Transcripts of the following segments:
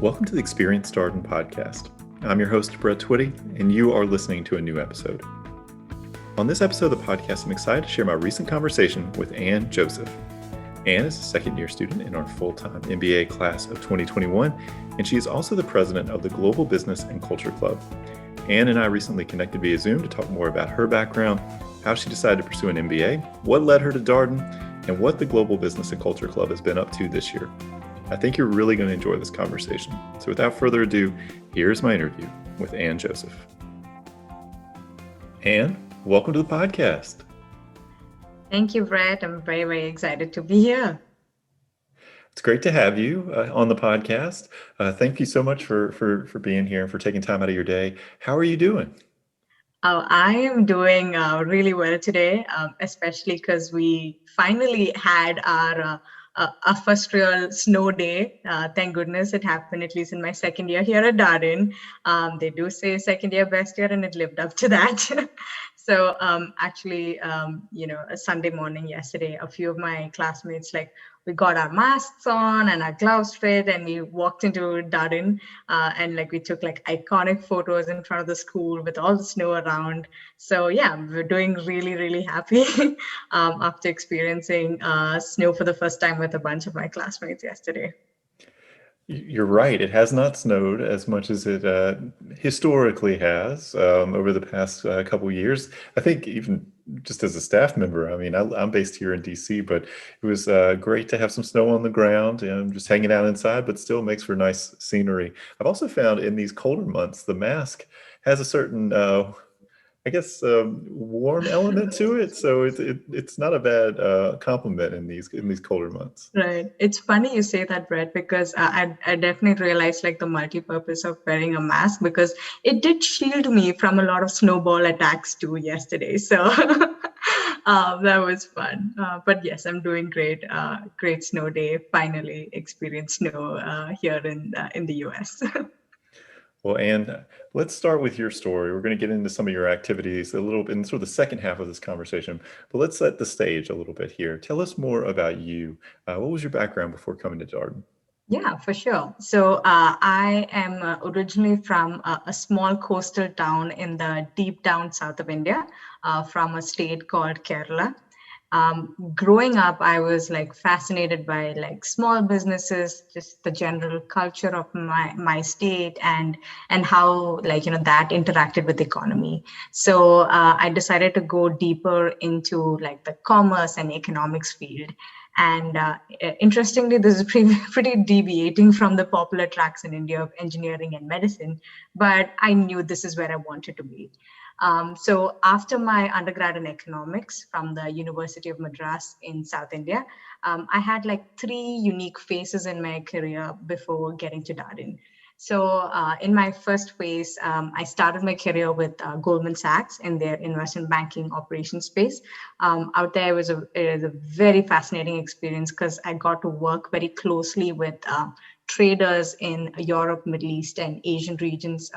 Welcome to the Experience Darden podcast. I'm your host, Brett Twitty, and you are listening to a new episode. On this episode of the podcast, I'm excited to share my recent conversation with Anne Joseph. Anne is a second-year student in our full-time MBA class of 2021, and she is also the president of the Global Business and Culture Club. Anne and I recently connected via Zoom to talk more about her background, how she decided to pursue an MBA, what led her to Darden, and what the Global Business and Culture Club has been up to this year. I think you're really going to enjoy this conversation. So without further ado, here's my interview with Anne Joseph. Anne, welcome to the podcast. Thank you, Brett. I'm very, very excited to be here. It's great to have you on the podcast. Thank you so much for being here and for taking time out of your day. How are you doing? Oh, I am doing really well today, especially because we finally had our first real snow day. Thank goodness it happened, at least in my second year here at Darden. They do say second year, best year, and it lived up to that. So a Sunday morning yesterday, a few of my classmates, we got our masks on and our gloves fit, and we walked into Darden, and we took iconic photos in front of the school with all the snow around. So yeah, we're doing really, really happy after experiencing snow for the first time with a bunch of my classmates yesterday. You're right. It has not snowed as much as it historically has over the past couple of years. I think even just as a staff member, I'm based here in DC, but it was great to have some snow on the ground and just hanging out inside, but still makes for nice scenery. I've also found in these colder months, the mask has a certain warm element to it. So it's not a bad compliment in these colder months. Right. It's funny you say that, Brett, because I definitely realized the multi-purpose of wearing a mask, because it did shield me from a lot of snowball attacks too yesterday. So that was fun. But yes, I'm doing great. Great snow day. Finally experienced snow here in the US. Well, Anne, let's start with your story. We're going to get into some of your activities a little bit in sort of the second half of this conversation, but let's set the stage a little bit here. Tell us more about you. What was your background before coming to Darden? Yeah, for sure. So I am originally from a small coastal town in the deep down south of India, from a state called Kerala. Growing up, I was fascinated by small businesses, just the general culture of my state, and how that interacted with the economy. So I decided to go deeper into the commerce and economics field. And interestingly, this is pretty deviating from the popular tracks in India of engineering and medicine, but I knew this is where I wanted to be. So after my undergrad in economics from the University of Madras in South India, I had three unique phases in my career before getting to Darden. So in my first phase, I started my career with Goldman Sachs in their investment banking operations space. Out there, it was a very fascinating experience because I got to work very closely with traders in Europe, Middle East, and Asian regions,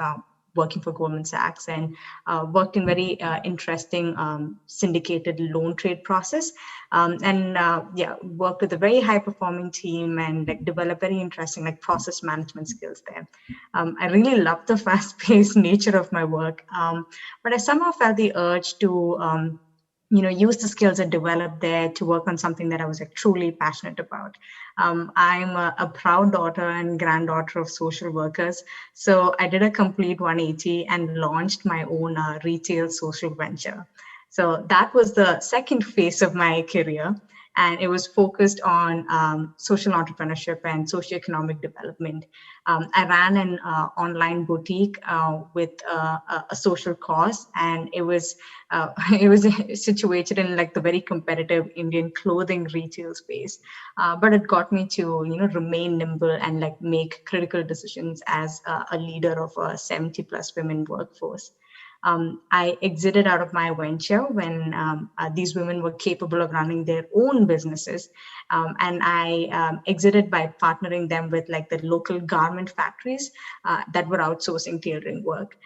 working for Goldman Sachs, and worked in very interesting syndicated loan trade process, worked with a very high performing team and developed very interesting process management skills there. I really loved the fast paced nature of my work, but I somehow felt the urge to use the skills I developed there to work on something that I was truly passionate about. I'm a proud daughter and granddaughter of social workers. So I did a complete 180 and launched my own retail social venture. So that was the second phase of my career. And it was focused on social entrepreneurship and socioeconomic development. I ran an online boutique with a social cause, and it was situated in the very competitive Indian clothing retail space. But it got me to remain nimble and make critical decisions as a leader of a 70+ women workforce. I exited out of my venture when these women were capable of running their own businesses. And I exited by partnering them with like the local garment factories that were outsourcing tailoring work.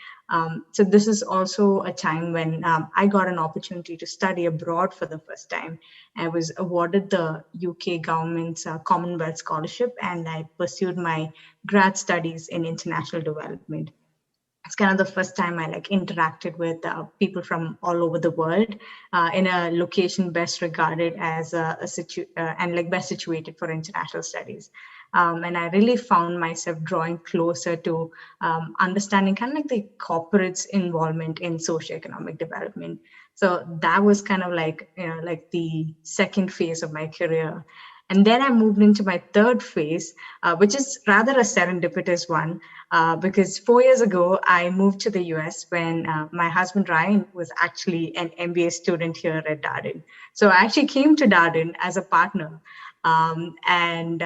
So this is also a time when I got an opportunity to study abroad for the first time. I was awarded the UK government's Commonwealth Scholarship, and I pursued my grad studies in international development. It's kind of the first time I like interacted with people from all over the world in a location best regarded as and like best situated for international studies. And I really found myself drawing closer to understanding kind of like the corporate's involvement in socioeconomic development. So that was kind of like, like the second phase of my career. And then I moved into my third phase, which is rather a serendipitous one, because 4 years ago, I moved to the US when my husband Ryan was actually an MBA student here at Darden. So I actually came to Darden as a partner. And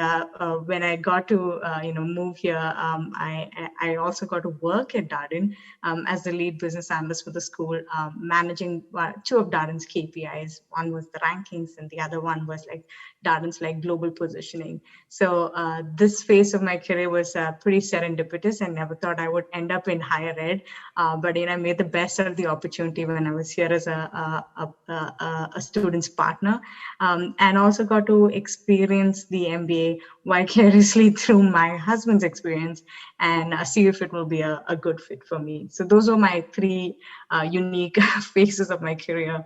when I got to move here, I also got to work at Darden as the lead business analyst for the school, managing two of Darden's KPIs. One was the rankings, and the other one was like Darden's like global positioning. So this phase of my career was pretty serendipitous, and never thought I would end up in higher ed. But I made the best out of the opportunity when I was here as a student's partner, and also got to experience the MBA vicariously through my husband's experience, and see if it will be a good fit for me. So those are my three unique phases of my career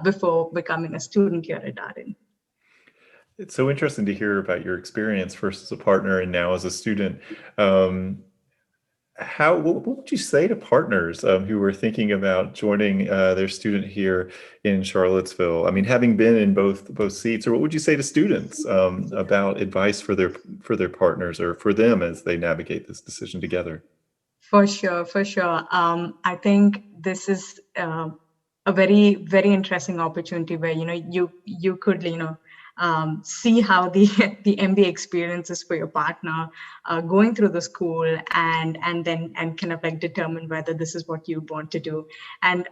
before becoming a student here at Darden. It's so interesting to hear about your experience first as a partner and now as a student. What would you say to partners who are thinking about joining their student here in Charlottesville? I mean, having been in both seats, or what would you say to students about advice for their partners or for them as they navigate this decision together? For sure, for sure. I think this is a very, very interesting opportunity where you could see how the the MBA experience is for your partner, going through the school, and kind of like determine whether this is what you want to do. And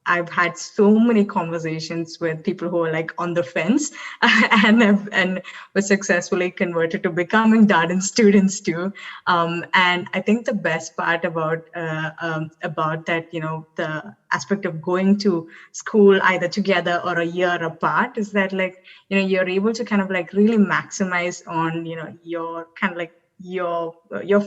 I've had so many conversations with people who are like on the fence and was successfully converted to becoming Darden students too. And I think the best part about that, the aspect of going to school either together or a year apart is that like, you're able to kind of like really maximize on, your kind of like your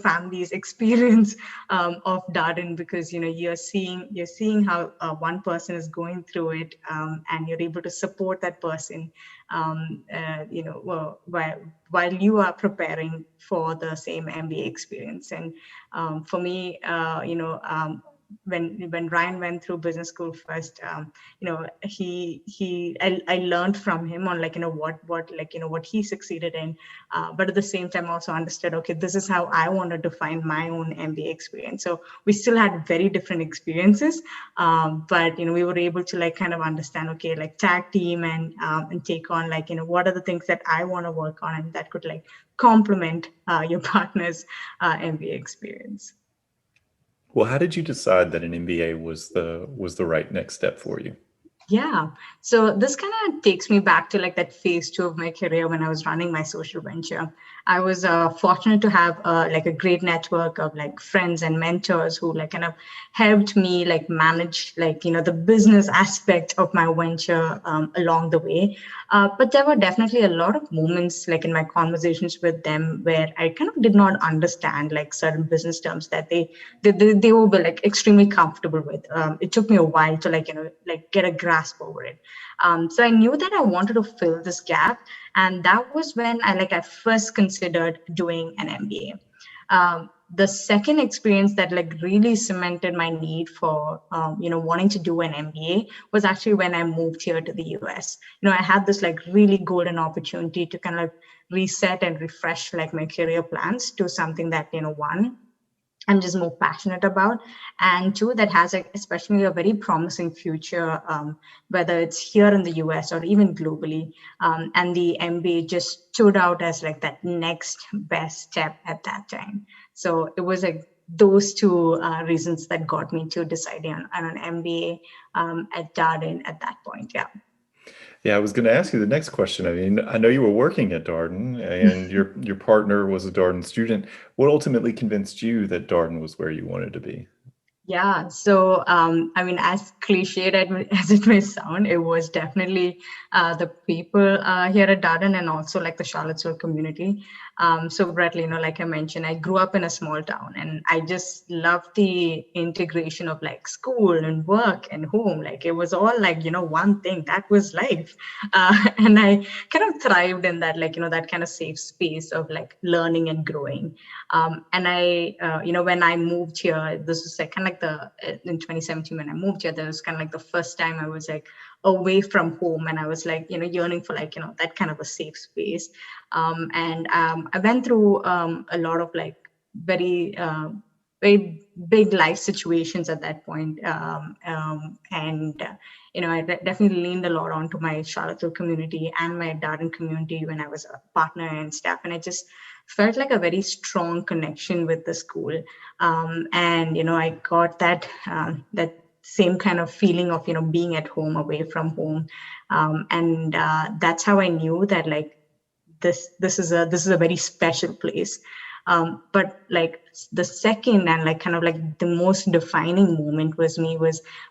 family's experience of Darden, because you're seeing how one person is going through it, and you're able to support that person while you are preparing for the same MBA experience. And for me, when Ryan went through business school first, I learned from him on like what he succeeded in, but at the same time also understood, okay, this is how I want to define my own MBA experience. So we still had very different experiences, but we were able to like kind of understand, okay, like tag team and take on like what are the things that I want to work on, and that could like complement your partner's MBA experience. Well, how did you decide that an MBA was the right next step for you? Yeah. So this kind of takes me back to like that phase 2 of my career when I was running my social venture. I was fortunate to have like a great network of like friends and mentors who like kind of helped me like manage like, the business aspect of my venture along the way. But there were definitely a lot of moments like in my conversations with them where I kind of did not understand like certain business terms that they were like extremely comfortable with. It took me a while to like, like get a grasp over it. So I knew that I wanted to fill this gap. And that was when I first considered doing an MBA. The second experience that like really cemented my need for, wanting to do an MBA was actually when I moved here to the US. I had this like really golden opportunity to kind of reset and refresh like my career plans to something that, one, I'm just more passionate about, and two, that has especially a very promising future, whether it's here in the US or even globally. And the MBA just stood out as like that next best step at that time. So it was a those two reasons that got me to deciding on an MBA at Darden at that point. Yeah. Yeah, I was going to ask you the next question. I mean, I know you were working at Darden and your partner was a Darden student. What ultimately convinced you that Darden was where you wanted to be? Yeah, so I mean, as cliched as it may sound, it was definitely the people here at Darden and also like the Charlottesville community. So Brett, like I mentioned, I grew up in a small town and I just loved the integration of like school and work and home. Like it was all like, one thing that was life. And I kind of thrived in that, like, that kind of safe space of like learning and growing. And I, when I moved here, this was like kind of like in 2017 when I moved here, that was kind of like the first time I was like away from home, and I was like, yearning for like, that kind of a safe space. And I went through a lot of like very big life situations at that point. I definitely leaned a lot onto my Charlottesville community and my Darden community when I was a partner and staff. And I just felt like a very strong connection with the school. I got that same kind of feeling of, being at home, away from home. That's how I knew that like, this is a very special place. But like the second and like kind of like the most defining moment was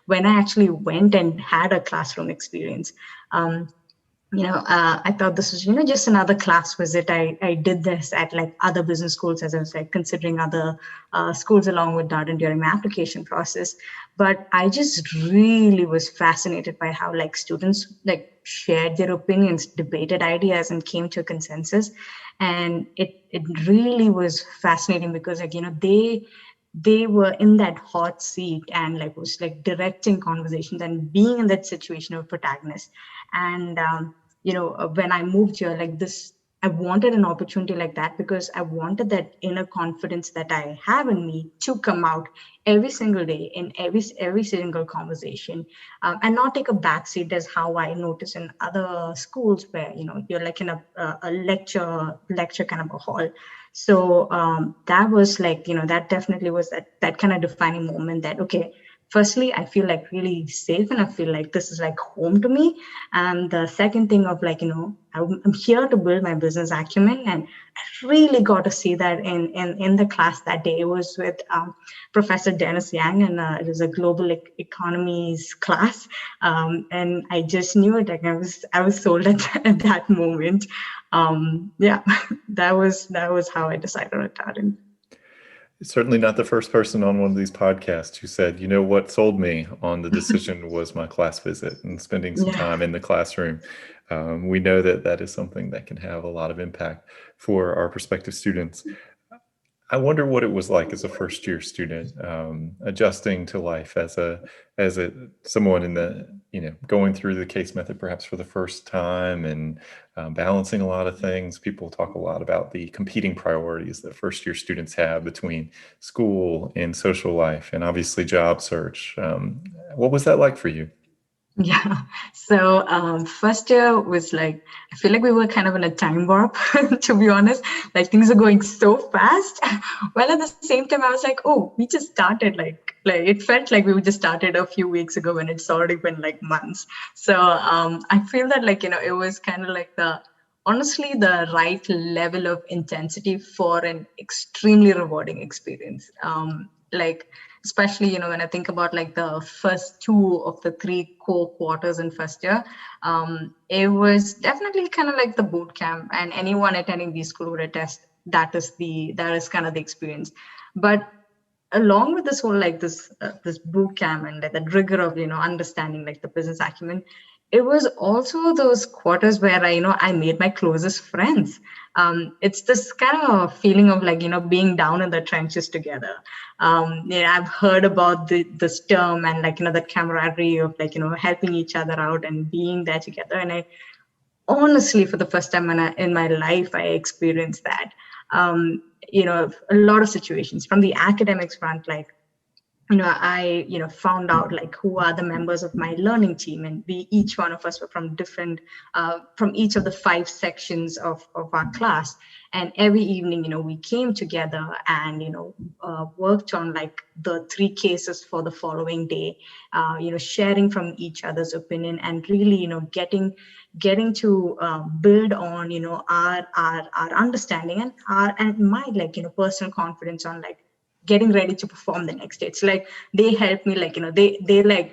when I actually went and had a classroom experience. I thought this was, just another class visit. I did this at like other business schools as I was like considering other schools along with Darden during my application process. But I just really was fascinated by how like students like shared their opinions, debated ideas, and came to a consensus. And it really was fascinating because like, they were in that hot seat and like was like directing conversations and being in that situation of protagonist. And when I moved here, like this, I wanted an opportunity like that because I wanted that inner confidence that I have in me to come out every single day in every single conversation, and not take a backseat as how I notice in other schools where you're like in a lecture kind of a hall. So that was like that definitely was that kind of defining moment that okay, firstly I feel like really safe and I feel like this is like home to me. And the second thing of like I'm here to build my business acumen, and I really got to see that in the class that day. It was with Professor Dennis Yang, and it was a global economies class. And I just knew it. Like I was sold at that moment. Yeah, that was how I decided on Darden. Certainly not the first person on one of these podcasts who said, what sold me on the decision was my class visit and spending some time in the classroom. We know that is something that can have a lot of impact for our prospective students. I wonder what it was like as a first-year student, adjusting to life as someone in the going through the case method perhaps for the first time, and balancing a lot of things. People talk a lot about the competing priorities that first-year students have between school and social life, and obviously job search. What was that like for you? Yeah. So first year was like, I feel like we were kind of in a time warp, to be honest. Like things are going so fast. Well, at the same time, I was like, oh, we just started like it felt like we just started a few weeks ago when it's already been like months. So I feel that like, it was kind of like honestly the right level of intensity for an extremely rewarding experience. Like especially when I think about like the first two of the three core quarters in first year, it was definitely kind of like the boot camp, and anyone attending the school would attest that is kind of the experience. But along with this whole like this boot camp and like the rigor of understanding like the business acumen, it was also those quarters where I made my closest friends. It's this kind of feeling of like being down in the trenches together. I've heard about this term and like the camaraderie of like helping each other out and being there together. And I honestly, for the first time in my life, I experienced that. A lot of situations from the academics front, like I found out like who are the members of my learning team, and each one of us were from different, from each of the 5 sections of our class. And every evening, we came together and, worked on like the 3 cases for the following day, sharing from each other's opinion and really, getting to build on, our understanding and my like, personal confidence on like getting ready to perform the next day. It's like they help me like they like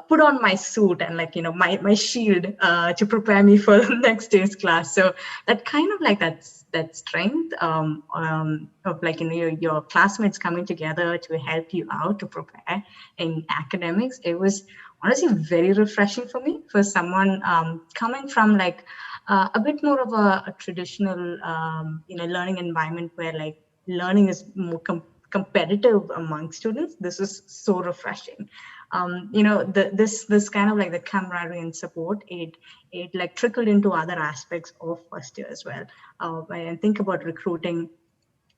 put on my suit and like my shield to prepare me for the next day's class. So that kind of like that strength of like your classmates coming together to help you out to prepare in academics, it was honestly very refreshing for me, for someone coming from like a bit more of a traditional learning environment where like learning is more competitive among students. This is so refreshing. This kind of like the camaraderie and support, it like trickled into other aspects of first year as well. When I think about recruiting,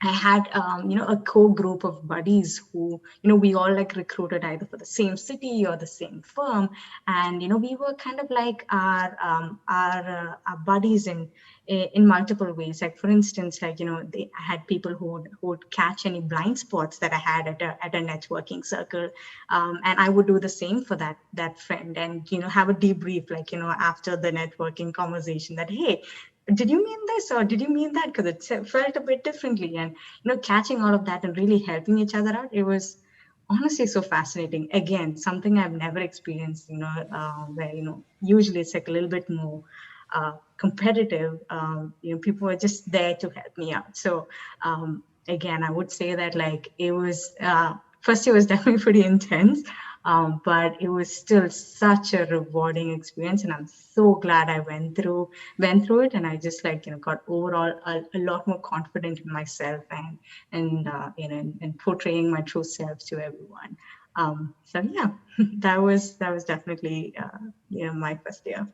I had, a core group of buddies who, we all like recruited either for the same city or the same firm. And, we were kind of like our buddies in multiple ways. Like, for instance, like, I had people who would catch any blind spots that I had at a networking circle. And I would do the same for that friend and, have a debrief, like, after the networking conversation that, hey, did you mean this or did you mean that? Because it felt a bit differently. And, catching all of that and really helping each other out, it was honestly so fascinating. Again, something I've never experienced, where, usually it's like a little bit more competitive. People were just there to help me out. So again, I would say that like it was, first year was definitely pretty intense. But it was still such a rewarding experience, and I'm so glad I went through it, and I just like got overall a lot more confident in myself and portraying my true self to everyone. So yeah, that was definitely my first year.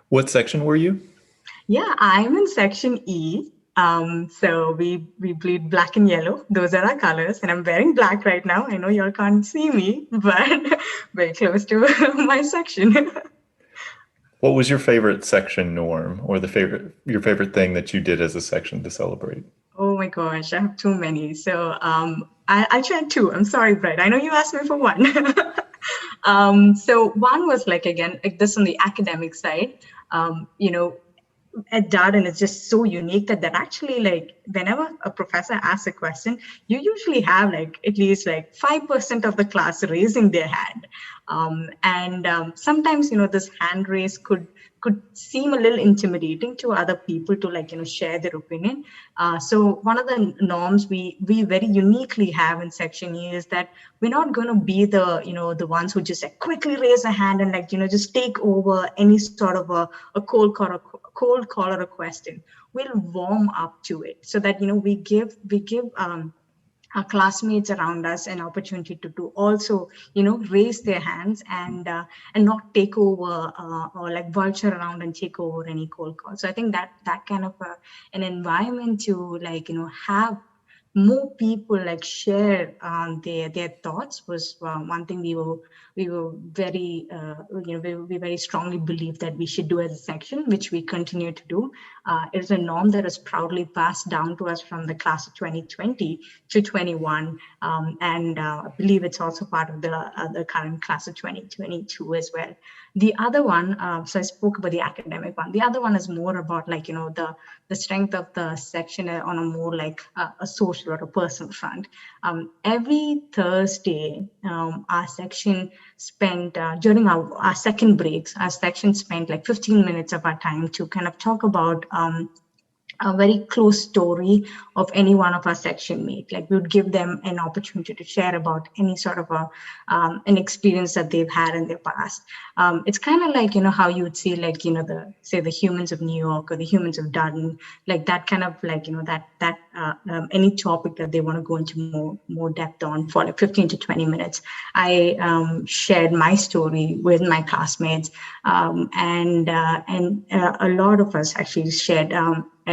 What section were you? Yeah, I'm in section E. So we bleed black and yellow. Those are our colors. And I'm wearing black right now. I know y'all can't see me, but very close to my section. What was your favorite section norm, or your favorite thing that you did as a section to celebrate? Oh my gosh, I have too many. So I tried 2. I'm sorry, Brett. I know you asked me for 1. So one was like, again, like this on the academic side. At Darden, it's just so unique that actually like whenever a professor asks a question, you usually have like at least like 5% of the class raising their hand. And sometimes, this hand raise could seem a little intimidating to other people to like, share their opinion. So one of the norms we very uniquely have in Section E is that we're not going to be the ones who just like quickly raise a hand and like, just take over any sort of a cold call or a question. We'll warm up to it so that, we give our classmates around us an opportunity to also, raise their hands and not take over or like vulture around and take over any cold call. So I think that kind of an environment to like, have more people like share their thoughts was one thing we were very we very strongly believe that we should do as a section, which we continue to do. It is a norm that is proudly passed down to us from the class of 2020 to 21, and I believe it's also part of the current class of 2022 as well. The other one, so I spoke about the academic one. The other one is more about like the strength of the section on a more like a social or a personal front. Every Thursday, our section spent during our second breaks, our section spent like 15 minutes of our time to kind of talk about a very close story of any one of our section mates. Like we would give them an opportunity to share about any sort of an experience that they've had in their past. It's kind of like, how you would see like, the Humans of New York or the Humans of Darden, like that kind of like, any topic that they want to go into more depth on for like 15 to 20 minutes. I shared my story with my classmates, and a lot of us actually shared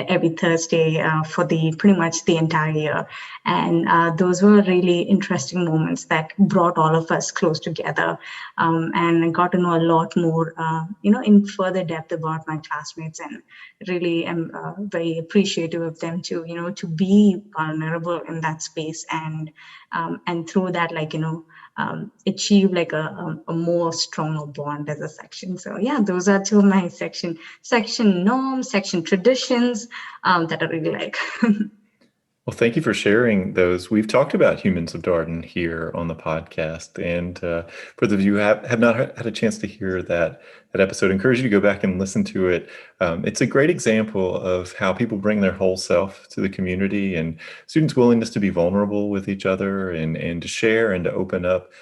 every Thursday for the pretty much the entire year. And those were really interesting moments that brought all of us close together. And I got to know a lot more, in further depth about my classmates, and really am very appreciative of them to be vulnerable in that space, and through that, achieve like a more stronger bond as a section. So yeah, those are two of my section norms, section traditions that I really like. Well, thank you for sharing those. We've talked about Humans of Darden here on the podcast, and for those of you who have not had a chance to hear that episode, I encourage you to go back and listen to it. It's a great example of how people bring their whole self to the community, and students' willingness to be vulnerable with each other and to share and to open up.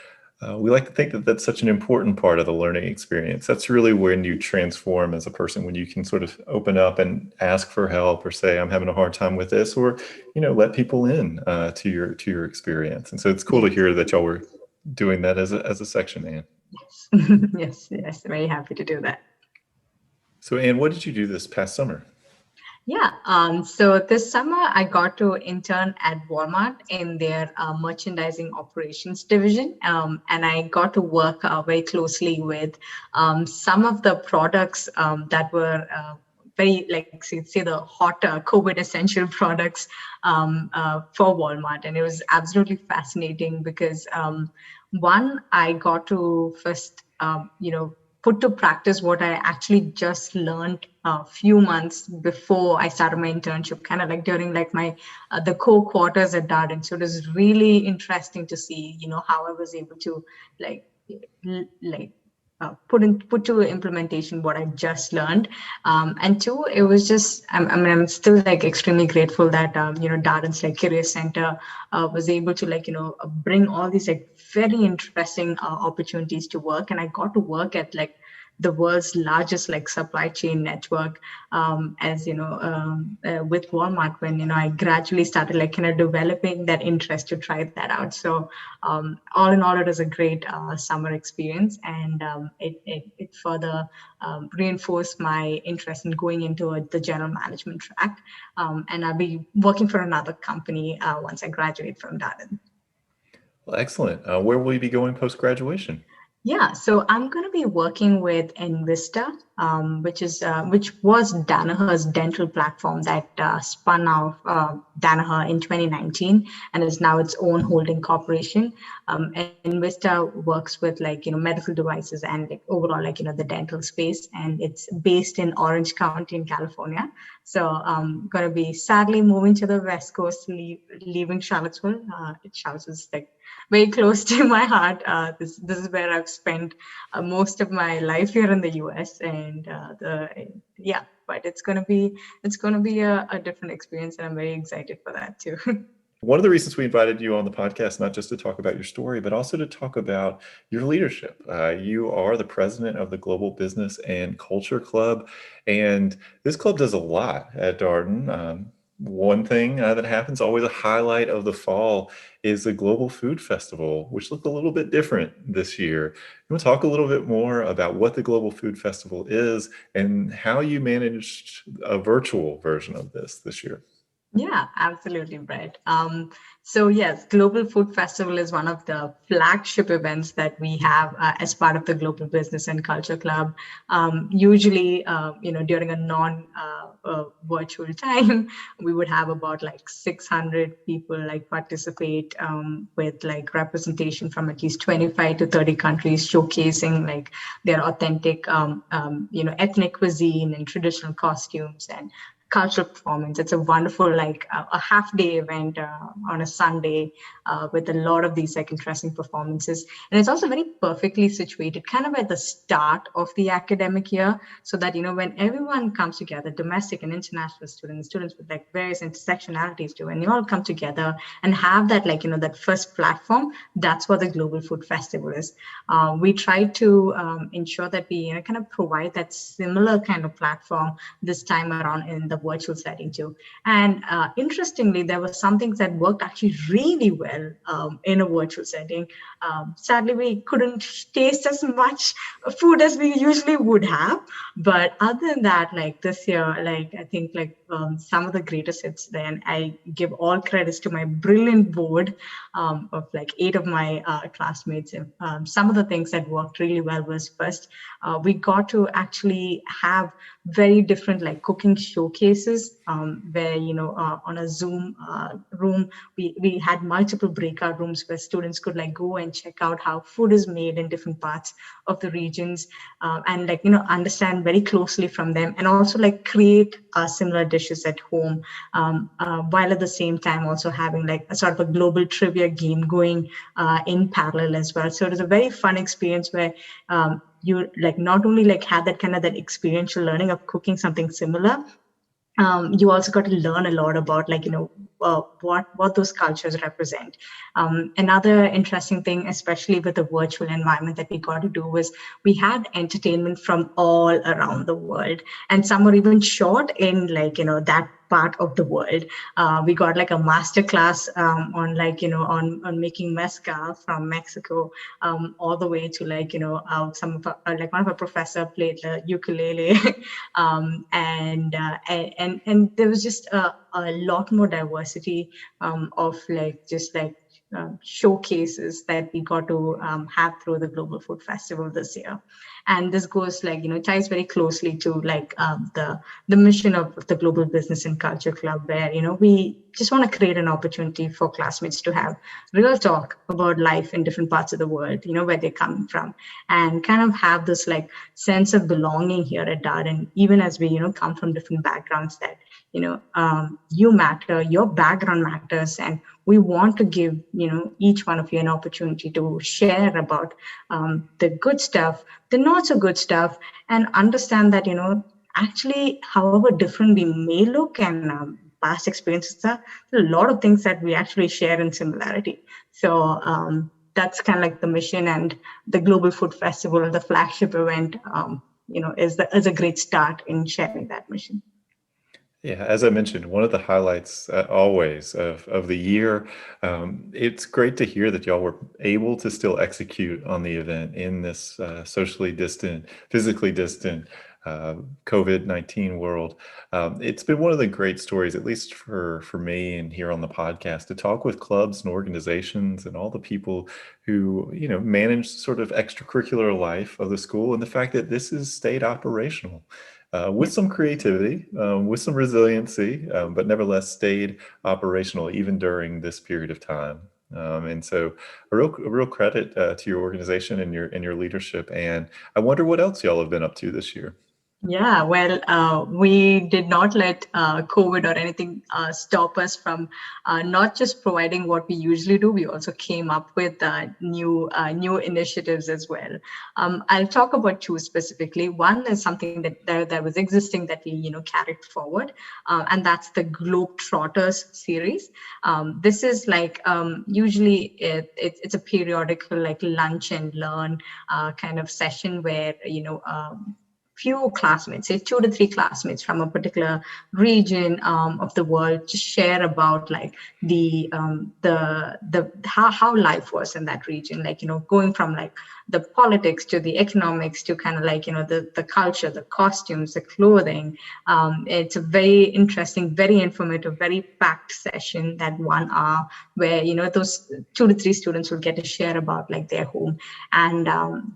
We like to think that that's such an important part of the learning experience. That's really when you transform as a person, when you can sort of open up and ask for help, or say, I'm having a hard time with this, or, let people in to your experience. And so it's cool to hear that y'all were doing that as a section, Anne. Yes, very happy to do that. So Anne, what did you do this past summer? Yeah, so this summer I got to intern at Walmart in their merchandising operations division, and I got to work very closely with some of the products that were very, like, say the hot COVID essential products for Walmart. And it was absolutely fascinating because one, I got to first, put to practice what I actually just learned a few months before I started my internship, kind of like during like my the core quarters at Darden. So it was really interesting to see, how I was able to put to implementation what I just learned. And two, it was just, I'm still like extremely grateful that Darden's like Career Center was able to bring all these like very interesting opportunities to work. And I got to work at like the world's largest like supply chain network, with Walmart, when I gradually started like developing that interest to try that out. So all in all, it was a great summer experience, and it further reinforced my interest in going into the general management track. And I'll be working for another company once I graduate from Darden. Well, excellent. Where will you be going post-graduation? Yeah, so I'm going to be working with Envista, which was Danaher's dental platform that spun out Danaher in 2019 and is now its own holding corporation. Envista works with medical devices and overall the dental space, and it's based in Orange County in California. So I'm going to be sadly moving to the West Coast, leaving Charlottesville. Charlottesville's very close to my heart. This is where I've spent most of my life here in the U.S. And but it's gonna be a different experience, and I'm very excited for that too. One of the reasons we invited you on the podcast, not just to talk about your story, but also to talk about your leadership. You are the president of the Global Business and Culture Club, and this club does a lot at Darden. One thing that happens, always a highlight of the fall, is the Global Food Festival, which looked a little bit different this year. You want to talk a little bit more about what the Global Food Festival is and how you managed a virtual version of this year? Yeah, absolutely, Brett. So yes, Global Food Festival is one of the flagship events that we have as part of the Global Business and Culture Club. Usually, during a non-virtual time, we would have about 600 people participate with representation from at least 25 to 30 countries, showcasing their authentic, ethnic cuisine and traditional costumes and cultural performance. It's a wonderful, a half-day event on a Sunday with a lot of these interesting performances. And it's also very perfectly situated kind of at the start of the academic year, so that, when everyone comes together, domestic and international students with various intersectionalities too, and you all come together and have that, that first platform, that's what the Global Food Festival is. We try to ensure that we kind of provide that similar kind of platform this time around in the virtual setting too. And interestingly, there were some things that worked actually really well in a virtual setting. Sadly, we couldn't taste as much food as we usually would have. But other than that, like this year, like I think like some of the greatest hits, then I give all credits to my brilliant board of like 8 of my classmates. Some of the things that worked really well was first, we got to actually have very different like cooking showcases where, on a Zoom room, we had multiple breakout rooms where students could like go and check out how food is made in different parts of the regions and like, understand very closely from them, and also like create similar dishes at home, while at the same time also having like a sort of a global trivia game going in parallel as well. So it was a very fun experience where you like not only like had that kind of that experiential learning of cooking something similar, you also got to learn a lot about like what those cultures represent. Another interesting thing, especially with the virtual environment that we got to do, was we had entertainment from all around the world, and some were even shot in like that part of the world. We got like a master class on like on making mezcal from Mexico, all the way to like some of like one of our professor played the ukulele, and there was just a lot more diversity of like just like showcases that we got to have through the Global Food Festival this year. And this goes like, ties very closely to like the mission of the Global Business and Culture Club, where, we just want to create an opportunity for classmates to have real talk about life in different parts of the world, where they're coming from, and kind of have this like sense of belonging here at Darden, even as we, come from different backgrounds, that, you matter, your background matters, and we want to give, each one of you an opportunity to share about the good stuff, the not so good stuff, and understand that, actually, however different we may look and past experiences are, there are a lot of things that we actually share in similarity. So that's kind of like the mission, and the Global Food Festival, the flagship event, is a great start in sharing that mission. Yeah, as I mentioned, one of the highlights always of the year. It's great to hear that y'all were able to still execute on the event in this socially distant, physically distant COVID-19 world. It's been one of the great stories, at least for me and here on the podcast, to talk with clubs and organizations and all the people who, manage sort of extracurricular life of the school, and the fact that this has stayed operational. With some creativity, with some resiliency, but nevertheless stayed operational even during this period of time. And so a real credit to your organization and your leadership. And I wonder what else y'all have been up to this year. Yeah, well, we did not let COVID or anything stop us from not just providing what we usually do. We also came up with new initiatives as well. I'll talk about two specifically. One is something that was existing that we carried forward, and that's the Globetrotters series. This is like usually it's a periodical like lunch and learn kind of session where few classmates, say 2 to 3 classmates from a particular region of the world, just share about like the how life was in that region, like going from like the politics to the economics to kind of like the culture, the costumes, the clothing. It's a very interesting, very informative, very packed session, that 1 hour where those 2 to 3 students will get to share about like their home. And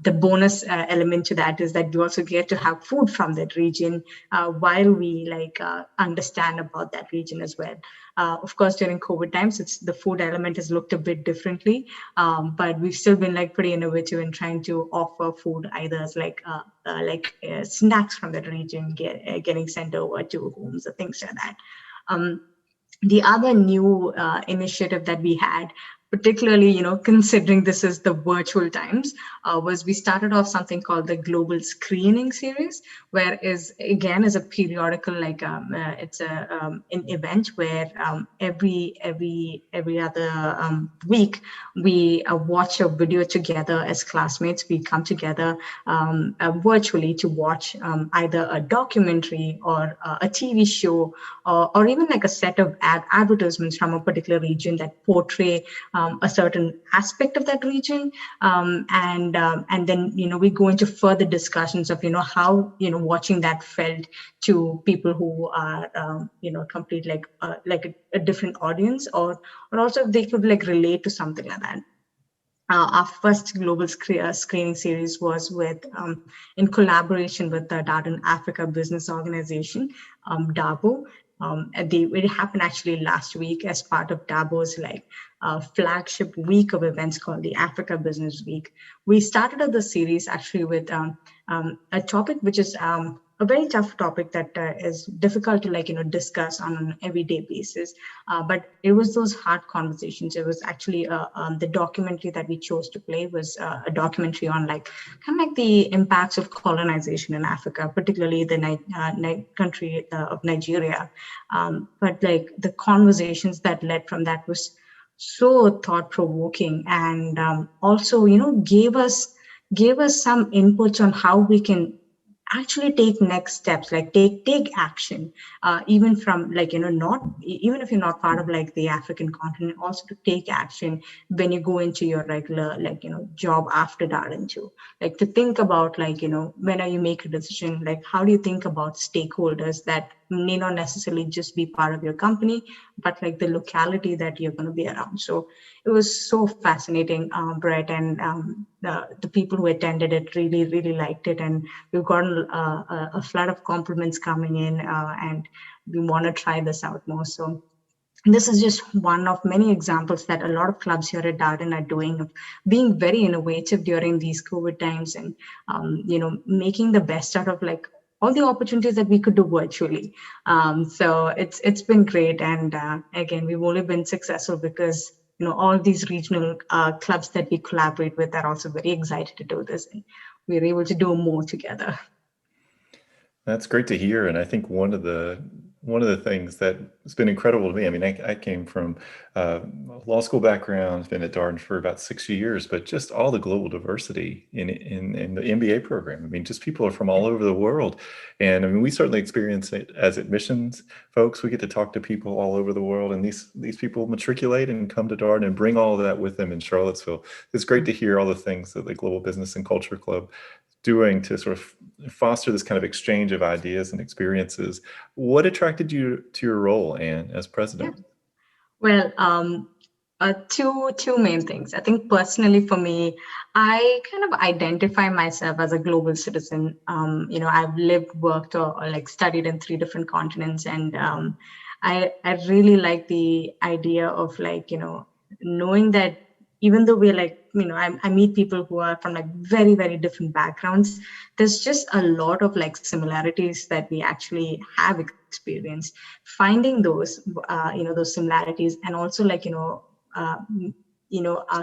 the bonus element to that is that you also get to have food from that region while we like understand about that region as well. Of course, during COVID times, the food element has looked a bit differently, but we've still been like pretty innovative in trying to offer food either as like snacks from that region, getting sent over to homes or things like that. The other new initiative that we had particularly, considering this is the virtual times, was we started off something called the Global Screening Series, where is a periodical, it's an event where every other week we watch a video together as classmates. We come together virtually to watch either a documentary or a TV show, or even like a set of advertisements from a particular region that portray a certain aspect of that region, and then we go into further discussions of how watching that felt to people who are complete a different audience, or also if they could like relate to something like that. Our first global screening series was in collaboration with the Darden Africa Business Organization, DABO. It happened actually last week as part of DABO's flagship week of events called the Africa Business Week. We started the series actually with a topic which is a very tough topic that is difficult to discuss on an everyday basis, but it was those hard conversations. It was actually the documentary that we chose to play was a documentary on the impacts of colonization in Africa, particularly the country of Nigeria. But the conversations that led from that was so thought-provoking, and also gave us some inputs on how we can actually take next steps, take action, even from not even if you're not part of the African continent, also to take action when you go into your regular job after Darden too, to think about when you make a decision, how do you think about stakeholders that may not necessarily just be part of your company, but the locality that you're going to be around. So it was so fascinating, Brett, and the people who attended it really, really liked it. And we've gotten a flood of compliments coming in, and we want to try this out more. So this is just one of many examples that a lot of clubs here at Darden are doing, of being very innovative during these COVID times, and making the best out of all the opportunities that we could do virtually. So it's been great, and again, we've only been successful because all these regional clubs that we collaborate with are also very excited to do this, and we're able to do more together. That's great to hear, and I think one of the things that's been incredible to me. I mean, I came from a law school background, been at Darden for about 6 years, but just all the global diversity in the MBA program. I mean, just people are from all over the world, and I mean, we certainly experience it as admissions folks. We get to talk to people all over the world, and these people matriculate and come to Darden and bring all of that with them in Charlottesville. It's great to hear all the things that the Global Business and Culture Club doing to sort of foster this kind of exchange of ideas and experiences. What attracted you to your role, Anne, as president? Yeah. Well, two main things. I think personally for me, I kind of identify myself as a global citizen. I've lived, worked, or studied in 3 different continents, and I really like the idea of knowing that even though we're I meet people who are from very, very different backgrounds, there's just a lot of similarities that we actually have experienced. Finding those those similarities, and also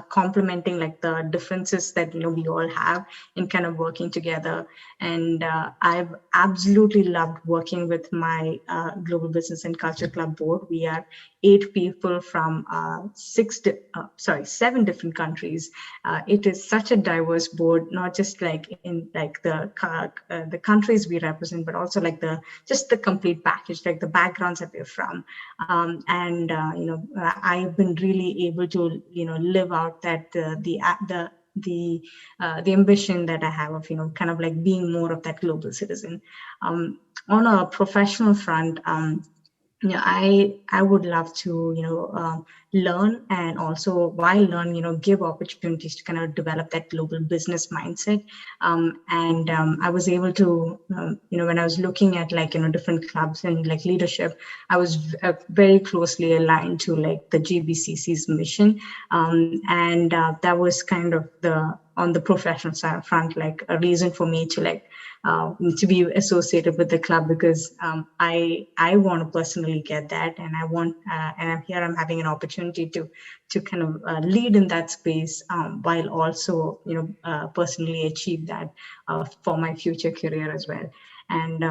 complementing the differences that we all have in kind of working together. And I've absolutely loved working with my Global Business and Culture Club board. We are 8 people from 7 different countries. It is such a diverse board, not just in the countries we represent, but also just the complete package, the backgrounds that we're from. And I've been really able to live out that the ambition that I have of kind of being more of that global citizen. On a professional front, I would love to learn, and also while learn give opportunities to kind of develop that global business mindset. And I was able to when I was looking at different clubs and leadership, I was very closely aligned to the GBCC's mission, and that was kind of on the professional side front, a reason for me to to be associated with the club, because I want to personally get that, and I'm having an opportunity to kind of lead in that space, while also personally achieve that for my future career as well. And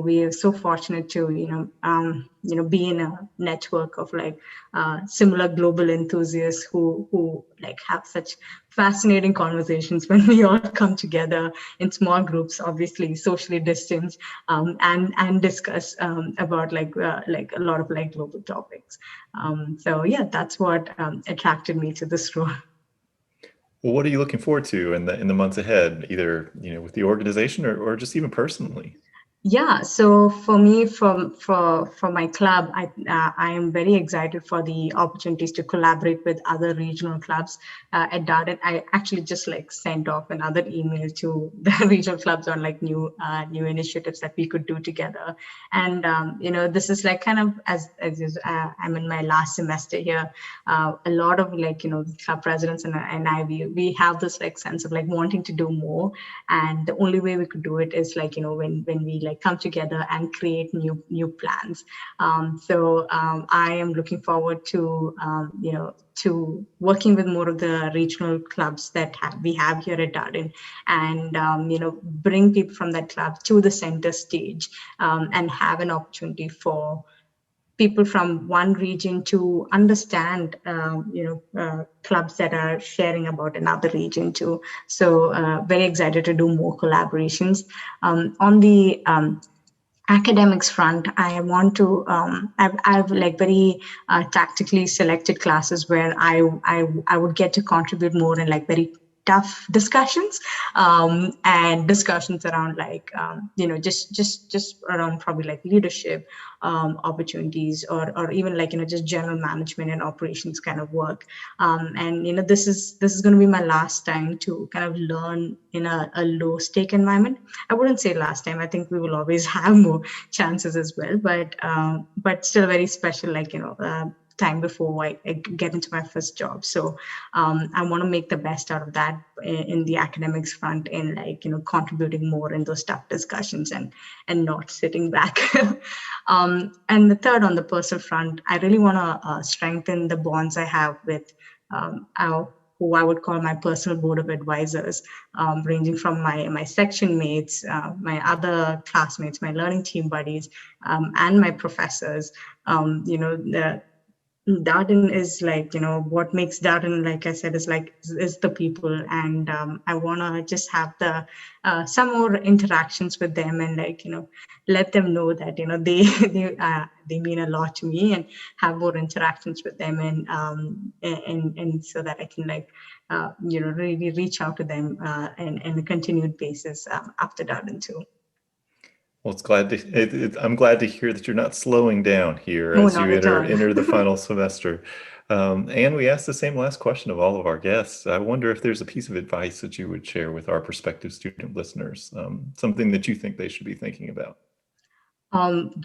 we are so fortunate to be in a network of like similar global enthusiasts who like have such fascinating conversations when we all come together in small groups, obviously socially distanced, and discuss about like a lot of like global topics. So yeah, that's what attracted me to this role. Well, what are you looking forward to in the months ahead, either with the organization or just even personally? Yeah, so for me, for my club, I am very excited for the opportunities to collaborate with other regional clubs at Darden. I actually just like sent off another email to the regional clubs on like new initiatives that we could do together. And this is like kind of I'm in my last semester here. A lot of like club presidents and I we have this like sense of like wanting to do more, and the only way we could do it is like when we like come together and create new plans. I am looking forward to to working with more of the regional clubs that we have here at Darden, and bring people from that club to the center stage, and have an opportunity for people from one region to understand, clubs that are sharing about another region too. So very excited to do more collaborations. On the academics front, I want to, I've like very tactically selected classes where I would get to contribute more in like very tough discussions, and discussions around like just around probably like leadership opportunities, or even like just general management and operations kind of work. And this is going to be my last time to kind of learn in a low stake environment. I wouldn't say last time. I think we will always have more chances as well, but still very special, like time before I get into my first job. So I want to make the best out of that in the academics front, in like contributing more in those tough discussions, and not sitting back. And the third, on the personal front, I really want to strengthen the bonds I have with who I would call my personal board of advisors, ranging from my section mates, my other classmates, my learning team buddies, and my professors. Darden is like, what makes Darden, like I said, is the people. And I want to just have some more interactions with them, and like, let them know that, they mean a lot to me, and have more interactions with them. And so that I can like, really reach out to them in a continued basis after Darden too. Well, I'm glad to hear that you're not slowing down here No, as you not at all. enter the final semester. And we asked the same last question of all of our guests. I wonder if there's a piece of advice that you would share with our prospective student listeners, something that you think they should be thinking about.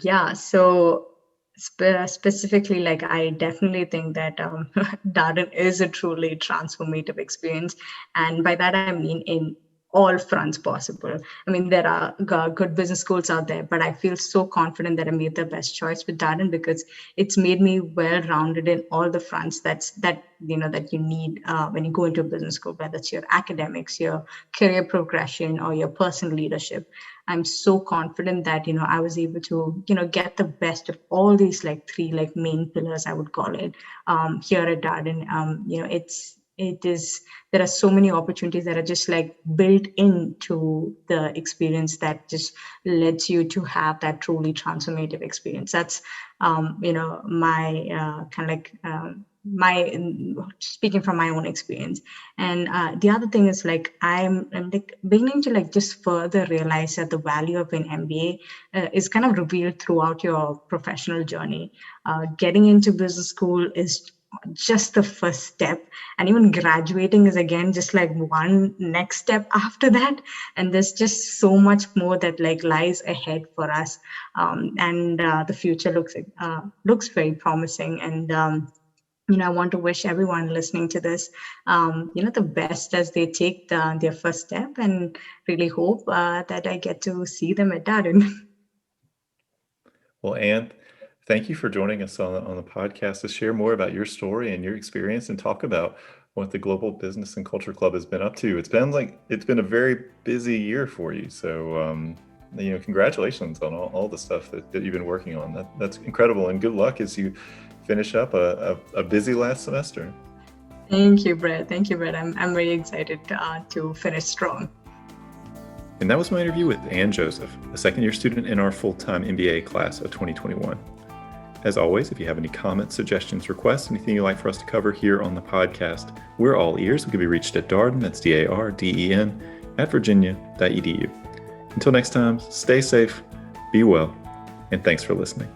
Yeah, so specifically, like I definitely think that Darden is a truly transformative experience, and by that I mean in all fronts possible. I mean, there are good business schools out there, but I feel so confident that I made the best choice with Darden, because it's made me well-rounded in all the fronts that you need when you go into a business school, whether it's your academics, your career progression, or your personal leadership. I'm so confident that I was able to get the best of all these like three like main pillars, I would call it, here at Darden. It is there are so many opportunities that are just like built into the experience that just lets you to have that truly transformative experience. That's my kind of like my speaking from my own experience. And the other thing is like I'm like beginning to like just further realize that the value of an MBA is kind of revealed throughout your professional journey. Getting into business school is just the first step, and even graduating is again just like one next step after that. And there's just so much more that like lies ahead for us, and the future looks very promising. And I want to wish everyone listening to this, the best as they take their first step, and really hope that I get to see them at Darden. Well, Anne, thank you for joining us on the podcast to share more about your story and your experience and talk about what the Global Business and Culture Club has been up to. It's been a very busy year for you. So, congratulations on all the stuff that you've been working on. That's incredible, and good luck as you finish up a busy last semester. Thank you, Brett. I'm very excited to finish strong. And that was my interview with Anne Joseph, a second-year student in our full-time MBA class of 2021. As always, if you have any comments, suggestions, requests, anything you'd like for us to cover here on the podcast, we're all ears. We can be reached at Darden, that's DARDEN, @virginia.edu. Until next time, stay safe, be well, and thanks for listening.